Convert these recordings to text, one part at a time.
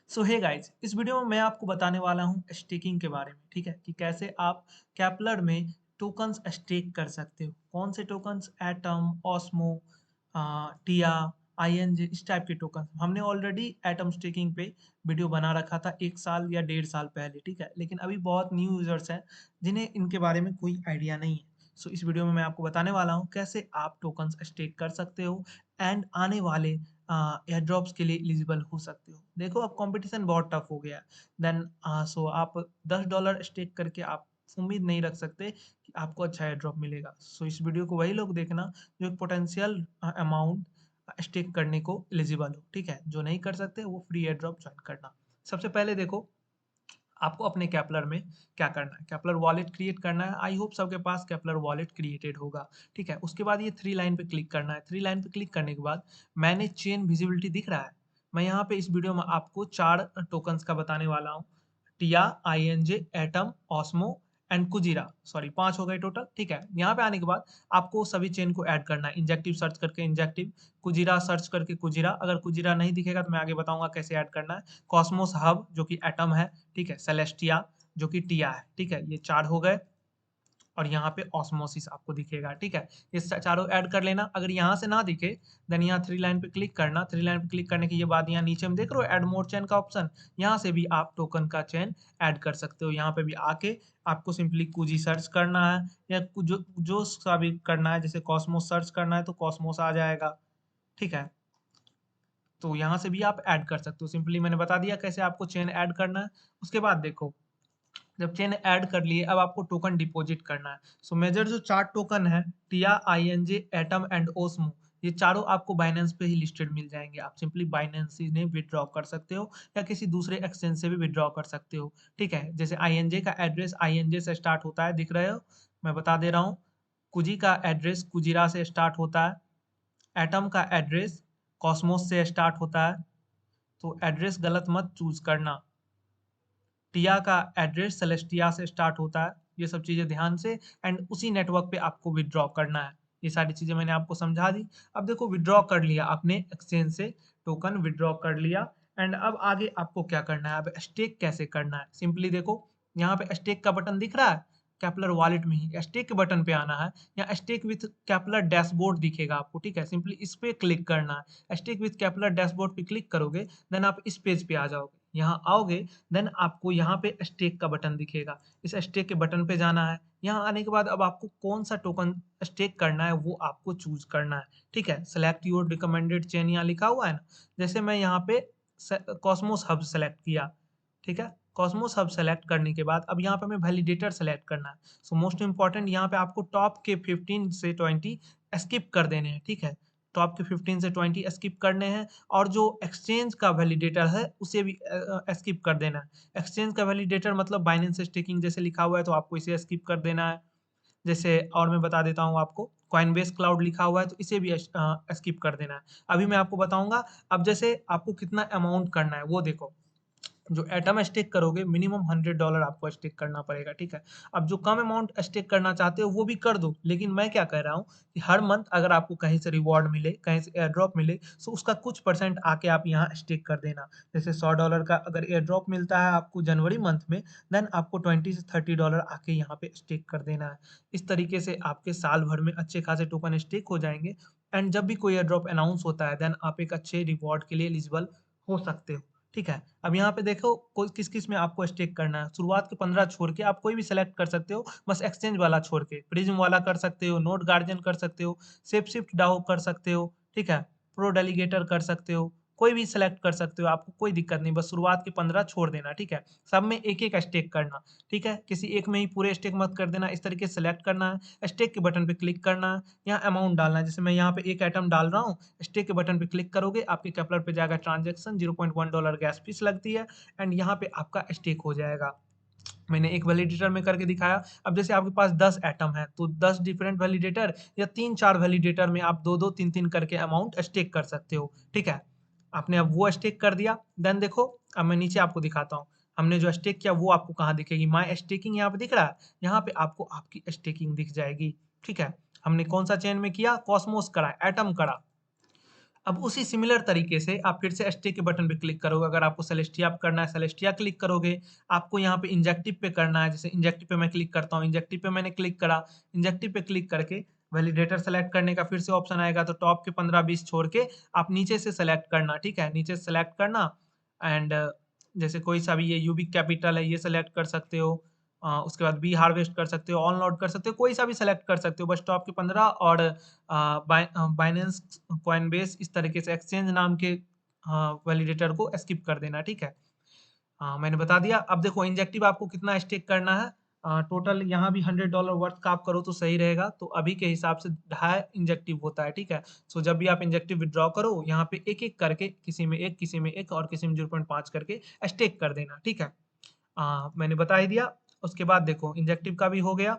सो hey guys, इस video में मैं आपको बताने वाला हूँ स्टेकिंग के बारे में। ठीक है कि कैसे आप केपलर में टोकन्स स्टेक कर सकते हो। कौन से टोकन्स? एटम, ऑस्मो, टिया, आईएनजे, इस टाइप के टोकन। हमने ऑलरेडी एटम स्टेकिंग पे वीडियो बना रखा था 1 साल या 1.5 साल पहले। ठीक है, लेकिन अभी बहुत न्यू यूजर्स हैं जिन्हें इनके बारे में कोई आइडिया नहीं है। सो इस वीडियो में मैं आपको बताने वाला हूँ कैसे आप टोकन्स स्टेक कर सकते हो एंड आने वाले एयर ड्रॉप्स के लिए एलिजिबल हो सकते हो। देखो, अब कंपटीशन बहुत टफ हो गया है। देन सो आप $10 स्टेक करके आप उम्मीद नहीं रख सकते कि आपको अच्छा एयर ड्रॉप मिलेगा। सो इस वीडियो को वही लोग देखना जो एक पोटेंशियल अमाउंट स्टेक करने को एलिजिबल हो। ठीक है, जो नहीं कर सकते वो फ्री एयर ड्रॉप ज्वाइन करना। सबसे पहले देखो, आपको अपने केपलर में क्या करना है, केपलर वॉलेट क्रिएट करना है। आई होप सबके पास केपलर वॉलेट क्रिएटेड होगा। ठीक है, उसके बाद ये थ्री लाइन पे क्लिक करना है। थ्री लाइन पे क्लिक करने के बाद मैनेज चेन विजिबिलिटी दिख रहा है। मैं यहाँ पे इस वीडियो में आपको 4 टोकन्स का बताने वाला हूँ। टिया, आईएनजे, atom, osmo and Cujira. Sorry, 5 हो गए टोटल। ठीक है, यहाँ पे आने के बाद आपको सभी चेन को ऐड करना है। इंजेक्टिव सर्च करके इंजेक्टिव, कुजीरा सर्च करके कुजीरा। अगर कुजीरा नहीं दिखेगा तो मैं आगे बताऊंगा कैसे ऐड करना है। कॉस्मोस हब जो कि एटम है। ठीक है, सेलेस्टिया जो कि टिया है। ठीक है, ये 4 हो गए। और यहाँ पे ऑस्मोसिस आपको दिखेगा। ठीक है, ये चारों ऐड कर लेना। अगर यहाँ से ना दिखे देन यहाँ थ्री लाइन पे क्लिक करना। थ्री लाइन पे क्लिक करने के बाद यहाँ नीचे में देख रहे हो ऐड मोर चेन का ऑप्शन, यहाँ से भी आप टोकन का चेन ऐड कर सकते हो। यहाँ पे भी आके आपको सिंपली कुजी सर्च करना है या जो जो सा भी करना है। जैसे कॉस्मोस सर्च करना है तो कॉस्मोस आ जाएगा। ठीक है, तो यहाँ से भी आप ऐड कर सकते हो। सिंपली मैंने बता दिया कैसे आपको चेन ऐड करना है। उसके बाद देखो, जब चेन ऐड कर लिए अब आपको टोकन डिपॉजिट करना है। सो मेजर जो 4 टोकन है, टिया, आईएनजे, एटम एंड ओस्मो, ये चारों आपको बाइनेंस पे ही लिस्टेड मिल जाएंगे। आप सिंपली बाइनेंस ने विदड्रॉ कर सकते हो या किसी दूसरे एक्सचेंज से भी विदड्रॉ कर सकते हो। ठीक है, जैसे आईएनजे का एड्रेस आईएनजे से स्टार्ट होता है, दिख रहे हो, मैं बता दे रहा हूँ। कुजी का एड्रेस कुजीरा से स्टार्ट होता है। एटम का एड्रेस कॉस्मोस से स्टार्ट होता है, तो एड्रेस गलत मत चूज करना। टिया का एड्रेस सेलेस्टिया से स्टार्ट होता है। ये सब चीज़ें ध्यान से एंड उसी नेटवर्क पे आपको विदड्रॉ करना है। ये सारी चीज़ें मैंने आपको समझा दी। अब देखो, विदड्रॉ कर लिया आपने एक्सचेंज से, टोकन विदड्रॉ कर लिया एंड अब आगे आपको क्या करना है, अब स्टेक कैसे करना है। सिंपली देखो, यहाँ पे स्टेक का बटन दिख रहा है। कैपलर वॉलेट में ही स्टेक के बटन पे आना है। या स्टेक विथ कैपलर डैशबोर्ड दिखेगा आपको। ठीक है, सिंपली इस पे क्लिक करना है। स्टेक विथ कैपलर डैशबोर्ड पे क्लिक करोगे देन आप इस पेज पे आ जाओगे। यहाँ आओगे देन आपको यहाँ पे स्टेक का बटन दिखेगा। इस स्टेक के बटन पे जाना है। यहाँ आने के बाद अब आपको कौन सा टोकन स्टेक करना है वो आपको चूज करना है। ठीक है, सेलेक्ट योर रिकमेंडेड चेन यहाँ लिखा हुआ है ना। जैसे मैं यहाँ पे कॉस्मोस हब सेलेक्ट किया। ठीक है, कॉस्मोस हब सेलेक्ट करने के बाद अब यहाँ पे हमें वैलिडेटर सेलेक्ट करना है। सो मोस्ट इंपॉर्टेंट, यहाँ पे आपको टॉप के 15 से 20 स्किप कर देने हैं। ठीक है, टॉप के 15 से 20 स्किप करने हैं और जो एक्सचेंज का वैलिडेटर है उसे भी स्किप कर देना है। एक्सचेंज का वैलिडेटर मतलब बाइनेंस स्टेकिंग जैसे लिखा हुआ है तो आपको इसे स्किप कर देना है। जैसे और मैं बता देता हूँ आपको, कॉइनबेस क्लाउड लिखा हुआ है तो इसे भी स्किप कर देना है। अभी मैं आपको बताऊंगा। अब जैसे आपको कितना अमाउंट करना है वो देखो। जो एटम स्टेक करोगे मिनिमम $100 आपको स्टेक करना पड़ेगा। ठीक है, अब जो कम अमाउंट स्टेक करना चाहते हो वो भी कर दो, लेकिन मैं क्या कह रहा हूँ कि हर मंथ अगर आपको कहीं से रिवॉर्ड मिले, कहीं से एयर ड्रॉप मिले, तो उसका कुछ परसेंट आके आप यहाँ स्टेक कर देना। जैसे $100 का अगर एयर ड्रॉप मिलता है आपको जनवरी मंथ में, देन आपको $20 से $30 आके यहाँ पे स्टेक कर देना है। इस तरीके से आपके साल भर में अच्छे खासे टोकन स्टेक हो जाएंगे एंड जब भी कोई एयर ड्रॉप अनाउंस होता है देन आप एक अच्छे रिवॉर्ड के लिए एलिजिबल हो सकते हो। ठीक है, अब यहाँ पे देखो कोई किस किस में आपको स्टेक करना है। शुरुआत के 15 छोड़ के आप कोई भी सेलेक्ट कर सकते हो, बस एक्सचेंज वाला छोड़ के। प्रिज्म वाला कर सकते हो, नोट गार्जियन कर सकते हो, सेफ शिफ्ट डाओ कर सकते हो। ठीक है, प्रो डेलीगेटर कर सकते हो, कोई भी सिलेक्ट कर सकते हो, आपको कोई दिक्कत नहीं। बस शुरुआत के 15 छोड़ देना। ठीक है, सब में एक एक स्टेक करना। ठीक है, किसी एक में ही पूरे स्टेक मत कर देना। इस तरीके से सेलेक्ट करना है, स्टेक के बटन पे क्लिक करना है, यहाँ अमाउंट डालना है। जैसे मैं यहाँ पे एक आइटम डाल रहा हूँ, स्टेक के बटन पे क्लिक करोगे आपके केपलर पे जाएगा ट्रांजेक्शन, $0.1 गैस फीस लगती है एंड यहाँ पे आपका स्टेक हो जाएगा। मैंने एक वैलिडेटर में करके दिखाया। अब जैसे आपके पास 10 एटम है तो 10 डिफरेंट वैलिडेटर या 3-4 वैलिडेटर में आप 2-2 3-3 करके अमाउंट स्टेक कर सकते हो। ठीक है, आपने अब वो स्टेक कर दिया। देन देखो, अब मैं नीचे आपको दिखाता हूँ हमने जो स्टेक किया वो आपको कहाँ दिखेगी। माय स्टेकिंग यहाँ पे दिख रहा है, यहाँ पे आपको आपकी स्टेकिंग दिख जाएगी। ठीक है, हमने कौन सा चेन में किया, कॉस्मोस करा, एटम करा। अब उसी सिमिलर तरीके से आप फिर से स्टे के बटन पे क्लिक करोगे। अगर आपको सेलेस्टिया पे करना है, सेलेस्टिया क्लिक करोगे। आपको यहाँ पे इंजेक्टिव पे करना है, जैसे इंजेक्टिव पे मैं क्लिक करता हूँ, इंजेक्टिव पे मैंने क्लिक करा। इंजेक्टिव पे क्लिक करके वैलिडेटर सेलेक्ट करने का फिर से ऑप्शन आएगा, तो टॉप के 15-20 छोड़ के आप नीचे से सेलेक्ट करना, ठीक है? नीचे से सेलेक्ट करना एंड जैसे कोई सा भी ये यूबिक कैपिटल है, ये सेलेक्ट कर सकते हो। उसके बाद बी हार्वेस्ट कर सकते हो, ऑन लोड कर सकते हो, कोई सा भी सेलेक्ट कर सकते हो। बस टॉप के 15 और बाइनेंस, कॉइनबेस, इस तरीके से एक्सचेंज नाम के वैलिडेटर को स्किप कर देना, ठीक है? मैंने बता दिया। अब देखो इंजेक्टिव आपको कितना स्टेक करना है। टोटल यहाँ भी $100 वर्थ का आप करो तो सही रहेगा। तो अभी के हिसाब से 2.5 इंजेक्टिव होता है, ठीक है? सो जब भी आप इंजेक्टिव विड्रॉ करो, यहाँ पे एक-एक करके किसी में 1, किसी में 1 और किसी में 0.5 करके स्टेक कर देना, ठीक है? मैंने बता ही दिया। उसके बाद देखो इंजेक्टिव का भी हो गया।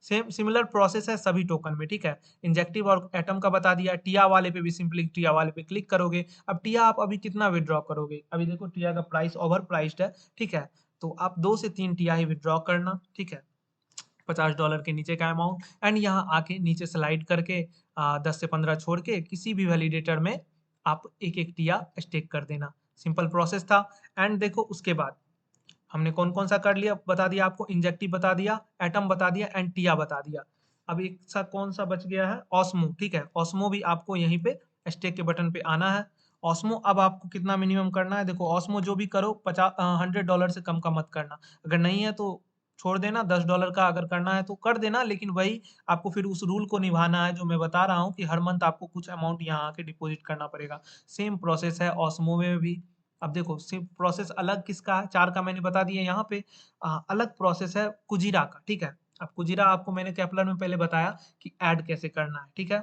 सेम सिमिलर प्रोसेस है सभी टोकन में, ठीक है? इंजेक्टिव और एटम का बता दिया। टिया वाले पे भी सिंपली टिया वाले पे क्लिक करोगे। अब टिया आप अभी कितना विड्रॉ करोगे? अभी देखो टिया का प्राइस ओवर प्राइस्ड है, ठीक है? तो आप 2 से 3 टिया ही विड्रॉ करना, ठीक है? $50 के नीचे का अमाउंट एंड यहाँ आके नीचे स्लाइड करके 10 से 15 छोड़ के किसी भी वैलिडेटर में आप एक-एक टिया स्टेक कर देना। सिंपल प्रोसेस था। एंड देखो उसके बाद हमने कौन-कौन सा कर लिया बता दिया आपको, इंजेक्टिव बता दिया, एटम बता दिया एंड टिया बता दिया। अब एक सा कौन सा बच गया है? ऑस्मो, ठीक है? ऑस्मो भी आपको यहीं पे स्टेक के बटन पे आना है। ऑस्मो अब आपको कितना मिनिमम करना है? देखो ऑस्मो जो भी करो $100 से कम का मत करना। अगर नहीं है तो छोड़ देना, $10 का अगर करना है तो कर देना, लेकिन वही आपको फिर उस रूल को निभाना है जो मैं बता रहा हूँ कि हर मंथ आपको कुछ अमाउंट यहाँ आके डिपॉज़िट करना पड़ेगा। सेम प्रोसेस है ऑस्मो में भी। अब देखो सिर्फ प्रोसेस अलग किसका है? 4 का मैंने बता दिया यहाँ पे। अलग प्रोसेस है कुजीरा का, ठीक है? अब कुजीरा आपको मैंने केपलर में पहले बताया कि ऐड कैसे करना है, ठीक है?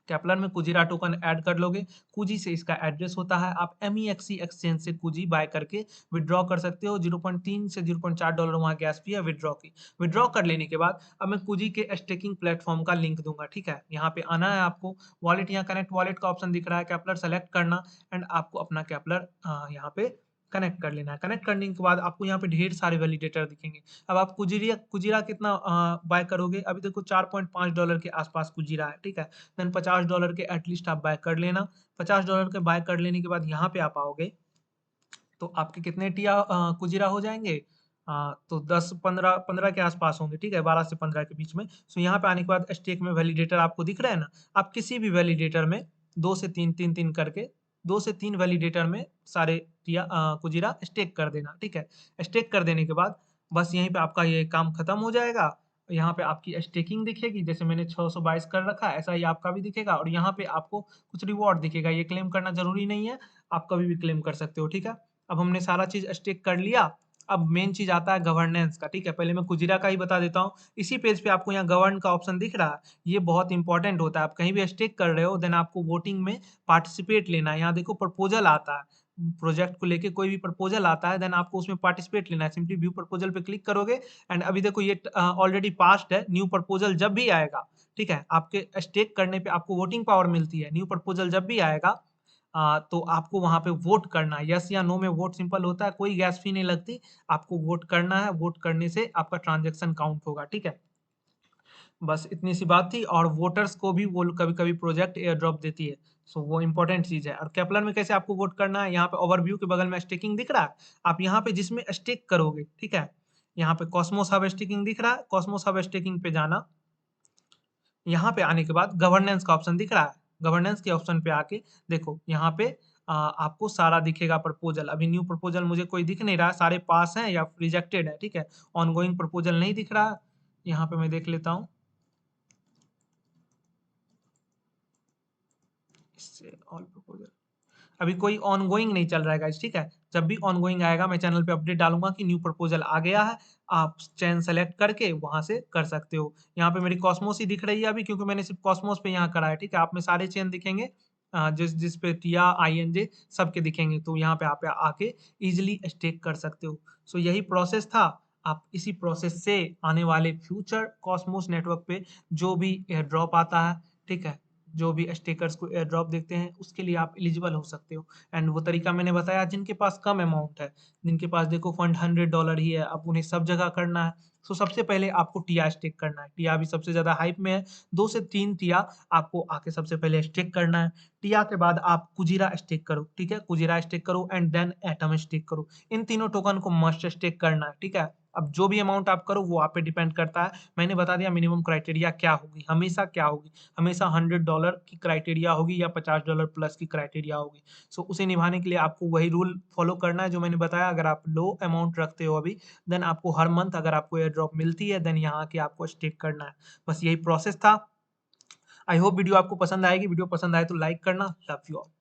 केपलर में कुजीरा टोकन ऐड कर लोगे। कुजी से इसका एड्रेस होता है। आप MEXC एक्सचेंज से कुजी बाय करके विथड्रॉ कर सकते हो। 0.3 से $0.4 वहाँ गैस फी है विथड्रॉ की। विथड्रॉ कर लेने के बाद अब मैं कुजी के स्टेकिंग प्लेटफॉर्म का लिंक दूंगा, ठीक है? यहाँ पे आना है आपको। वॉलेट, यहाँ कनेक्ट वॉलेट का ऑप्शन दिख रहा है, केपलर सेलेक्ट करना एंड आपको अपना केपलर यहाँ पे कनेक्ट कर लेना है। कनेक्ट करने के बाद आपको यहाँ पे ढेर सारे वैलिडेटर दिखेंगे। अब आप कुजीरिया कुजीरा कितना बाय करोगे? अभी देखो $4.5 के आसपास कुजीरा है, ठीक है? देन $50 के एटलीस्ट आप बाय कर लेना। $50 के बाय कर लेने के बाद यहाँ पे आप आओगे, तो आपके कितने टिया कुजीरा हो जाएँगे? तो 10, 15 के आसपास होंगे, ठीक है? 12 से 15 के बीच में। सो यहाँ पे आने के बाद स्टेक में वैलिडेटर आपको दिख रहा है ना? आप किसी भी वैलिडेटर में 2 से 3, 3-3 करके 2 से 3 वैलिडेटर में सारे टिया कुजीरा स्टेक कर देना, ठीक है? स्टेक कर देने के बाद बस यहीं पे आपका ये काम खत्म हो जाएगा। यहाँ पे आपकी स्टेकिंग दिखेगी, जैसे मैंने 622 कर रखा है, ऐसा ही आपका भी दिखेगा और यहाँ पे आपको कुछ रिवॉर्ड दिखेगा। ये क्लेम करना ज़रूरी नहीं है, आप कभी भी क्लेम कर सकते हो, ठीक है? अब हमने सारा चीज़ स्टेक कर लिया। अब मेन चीज़ आता है गवर्नेंस का, ठीक है? पहले मैं कुजीरा का ही बता देता हूँ। इसी पेज पे आपको यहाँ गवर्न का ऑप्शन दिख रहा है, ये बहुत इंपॉर्टेंट होता है। आप कहीं भी स्टेक कर रहे हो देन आपको वोटिंग में पार्टिसिपेट लेना है। यहाँ देखो प्रपोज़ल आता है, प्रोजेक्ट को लेके कोई भी प्रपोज़ल आता है देन आपको उसमें पार्टिसिपेट लेना है। सिंपली व्यू प्रपोज़ल पे क्लिक करोगे एंड अभी देखो ये ऑलरेडी पास्ड है। न्यू प्रपोज़ल जब भी आएगा, ठीक है? आपके स्टेक करने पे आपको वोटिंग पावर मिलती है। न्यू प्रपोज़ल जब भी आएगा तो आपको वहाँ पे वोट करना है। येस या नो में वोट सिंपल होता है, कोई गैस फी नहीं लगती। आपको वोट करना है, वोट करने से आपका ट्रांज़ैक्शन काउंट होगा, ठीक है? बस इतनी सी बात थी और वोटर्स को भी वो कभी-कभी प्रोजेक्ट एयर ड्रॉप देती है। सो वो इम्पोर्टेंट चीज़ है और केपलर में कैसे आपको वोट करना है, यहाँ पे ओवरव्यू के बगल में स्टेकिंग दिख रहा है। आप यहाँ पे जिसमें स्टेक करोगे, ठीक है? यहाँ पे कॉस्मोस हब स्टेकिंग दिख रहा है, कॉस्मोस हब स्टेकिंग पे जाना। यहाँ पे आने के बाद गवर्नेंस का ऑप्शन दिख रहा है। गवर्नेंस के ऑप्शन पे आके देखो यहाँ पे आपको सारा दिखेगा प्रपोज़ल। अभी न्यू प्रपोज़ल मुझे कोई दिख नहीं रहा है, सारे पास हैं या रिजेक्टेड है, ठीक है? ऑनगोइंग प्रपोज़ल नहीं दिख रहा है। यहाँ पे मैं देख लेता हूँ। इससे ऑल प्रपोज़ल अभी कोई ऑनगोइंग नहीं चल रहा है गाइस, ठीक है? जब भी ऑनगोइंग आएगा मैं चैनल पे अपडेट डालूँगा कि न्यू प्रपोज़ल आ गया है। आप चेन सेलेक्ट करके वहाँ से कर सकते हो। यहाँ पे मेरी कॉस्मोस ही दिख रही है अभी क्योंकि मैंने सिर्फ़ कॉस्मोस पे यहाँ करा है, ठीक है? आप में सारे चेन दिखेंगे जिस जिस पे टिया, आईएनजे सबके दिखेंगे। तो यहाँ पे आप आके ईज़िली स्टेक कर सकते हो। सो यही प्रोसेस था। आप इसी प्रोसेस से आने वाले फ्यूचर कॉस्मोस नेटवर्क पे जो भी एयर ड्रॉप आता है, ठीक है? जो भी स्टेकर्स को एयर ड्रॉप देखते हैं उसके लिए आप एलिजिबल हो सकते हो। एंड वो तरीका मैंने बताया जिनके पास कम अमाउंट है, जिनके पास देखो फंड $100 ही है, अब उन्हें सब जगह करना है, तो सबसे पहले आपको टिया स्टेक करना है। टिया अभी सबसे ज़्यादा हाइप में है, 2 से 3 टिया आपको आके सबसे पहले स्टेक करना है। टिया के बाद आप कुजीरा स्टेक करो, ठीक है? कुजीरा स्टेक करो एंड देन एटम स्टेक करो। इन तीनों टोकन को मस्ट स्टेक करना है, ठीक है? अब जो भी अमाउंट आप करो वो आप पे डिपेंड करता है। मैंने बता दिया मिनिमम क्राइटेरिया क्या होगी, हमेशा क्या होगी, हमेशा $100 की क्राइटेरिया होगी या $50 प्लस की क्राइटेरिया होगी। सो उसे निभाने के लिए आपको वही रूल फॉलो करना है जो मैंने बताया। अगर आप लो अमाउंट रखते हो अभी, देन आपको हर मंथ अगर आपको एयर ड्रॉप मिलती है, देन यहाँ आके आपको स्टेक करना है। बस यही प्रोसेस था। आई होप वीडियो आपको पसंद आएगी। वीडियो पसंद आए तो लाइक करना। Love you all.